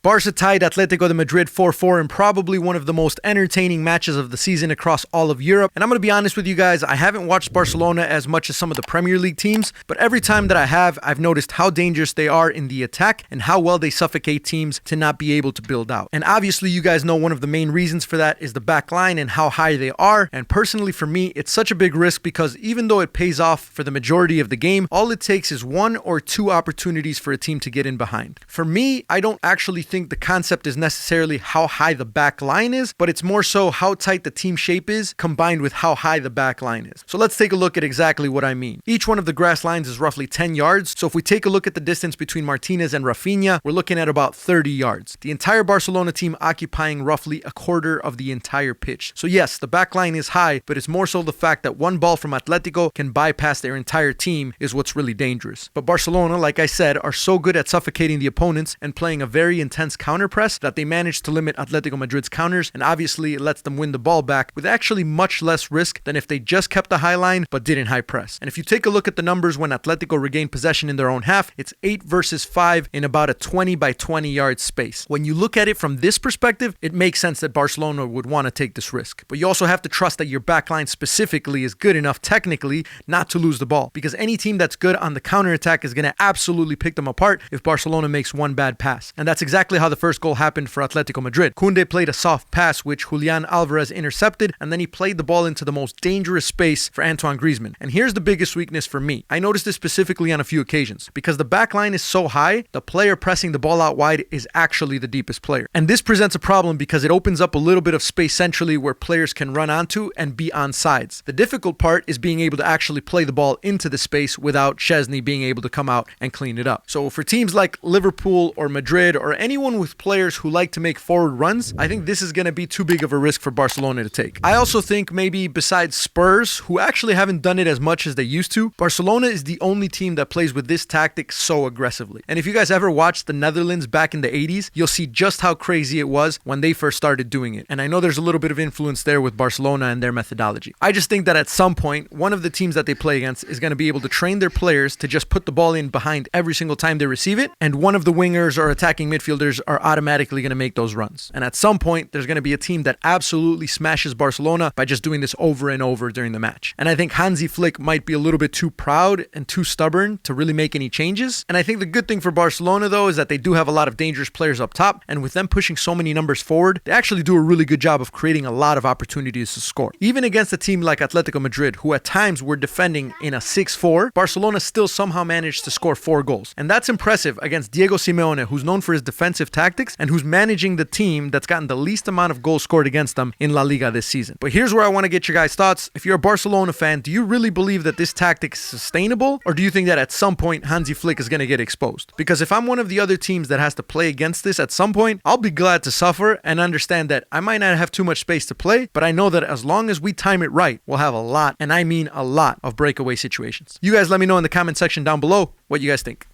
Barca tied Atletico de Madrid 4-4 in probably one of the most entertaining matches of the season across all of Europe. And I'm going to be honest with you guys, I haven't watched Barcelona as much as some of the Premier League teams, but every time that I have, I've noticed how dangerous they are in the attack and how well they suffocate teams to not be able to build out. And obviously, you guys know one of the main reasons for that is the back line and how high they are. And personally, for me, it's such a big risk because even though it pays off for the majority of the game, all it takes is one or two opportunities for a team to get in behind. For me, I don't actually think the concept is necessarily how high the back line is, but it's more so how tight the team shape is combined with how high the back line is. So let's take a look at exactly what I mean. Each one of the grass lines is roughly 10 yards. So if we take a look at the distance between Martinez and Rafinha, we're looking at about 30 yards. The entire Barcelona team occupying roughly a quarter of the entire pitch. So yes, the back line is high, but it's more so the fact that one ball from Atletico can bypass their entire team is what's really dangerous. But Barcelona, like I said, are so good at suffocating the opponents and playing a very intense counter press that they manage to limit Atletico Madrid's counters, and obviously it lets them win the ball back with actually much less risk than if they just kept the high line but didn't high press. And if you take a look at the numbers when Atletico regained possession in their own half, it's 8 versus 5 in about a 20 by 20 yard space. When you look at it from this perspective, it makes sense that Barcelona would want to take this risk. But you also have to trust that your backline specifically is good enough technically not to lose the ball, because any team that's good on the counterattack is going to absolutely pick them apart if Barcelona makes one bad pass. And that's exactly how the first goal happened for Atletico Madrid. Koundé played a soft pass which Julian Alvarez intercepted, and then he played the ball into the most dangerous space for Antoine Griezmann. And here's the biggest weakness for me. I noticed this specifically on a few occasions. Because the back line is so high, the player pressing the ball out wide is actually the deepest player. And this presents a problem because it opens up a little bit of space centrally where players can run onto and be on sides. The difficult part is being able to actually play the ball into the space without Szczesny being able to come out and clean it up. So for teams like Liverpool or Madrid or anyone with players who like to make forward runs, I think this is going to be too big of a risk for Barcelona to take. I also think maybe besides Spurs, who actually haven't done it as much as they used to, Barcelona is the only team that plays with this tactic so aggressively. And if you guys ever watched the Netherlands back in the 80s, you'll see just how crazy it was when they first started doing it. And I know there's a little bit of influence there with Barcelona and their methodology. I just think that at some point, one of the teams that they play against is going to be able to train their players to just put the ball in behind every single time they receive it, and one of the wingers or attacking midfielders are automatically going to make those runs. And at some point, there's going to be a team that absolutely smashes Barcelona by just doing this over and over during the match. And I think Hansi Flick might be a little bit too proud and too stubborn to really make any changes. And I think the good thing for Barcelona, though, is that they do have a lot of dangerous players up top, and with them pushing so many numbers forward, they actually do a really good job of creating a lot of opportunities to score. Even against a team like Atletico Madrid, who at times were defending in a 6-4, Barcelona still somehow managed to score 4 goals. And that's impressive against Diego Simeone, who's known for his defensive tactics and who's managing the team that's gotten the least amount of goals scored against them in La Liga this season. But here's where I want to get your guys' thoughts. If you're a Barcelona fan, do you really believe that this tactic is sustainable, or do you think that at some point Hansi Flick is going to get exposed? Because if I'm one of the other teams that has to play against this at some point, I'll be glad to suffer and understand that I might not have too much space to play, but I know that as long as we time it right, we'll have a lot, and I mean a lot, of breakaway situations. You guys let me know in the comment section down below what you guys think.